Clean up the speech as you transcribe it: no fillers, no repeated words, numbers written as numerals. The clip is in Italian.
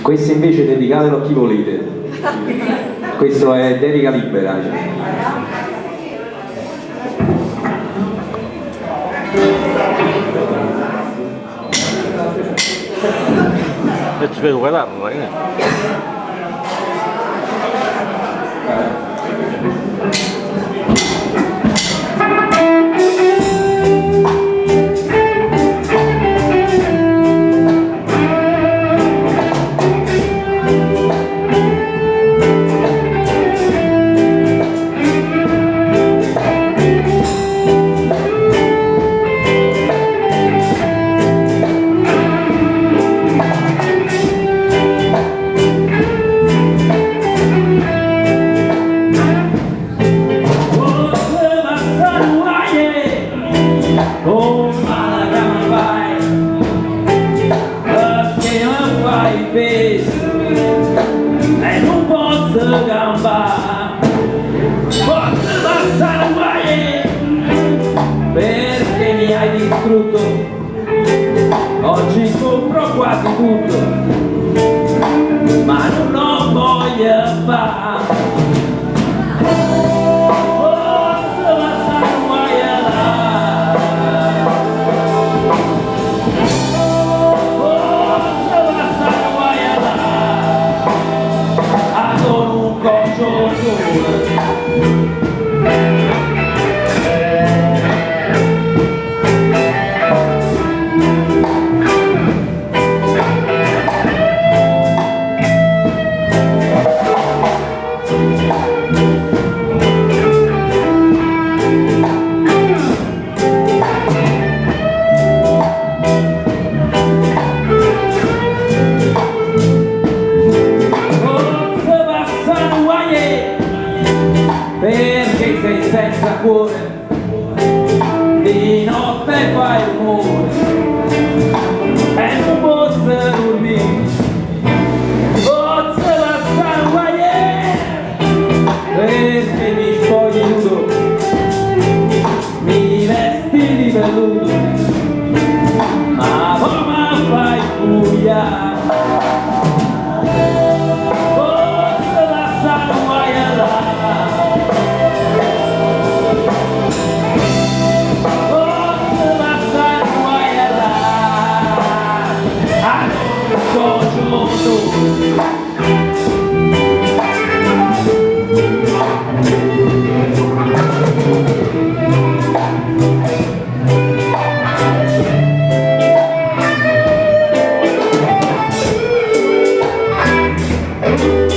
Questo invece dedicatelo a chi volete. Questo è dedica libera. E ci vedo guardarla, e non posso gambare, posso passare guai perché mi hai distrutto, oggi compro quasi tutto, ma non ho voglia di fare. Perché sei senza cuore, di notte fai rumore e non posso dormire, posso passare guai perché mi spogli nudo, mi vesti di velluto, ma poi mi fai buia. Thank you.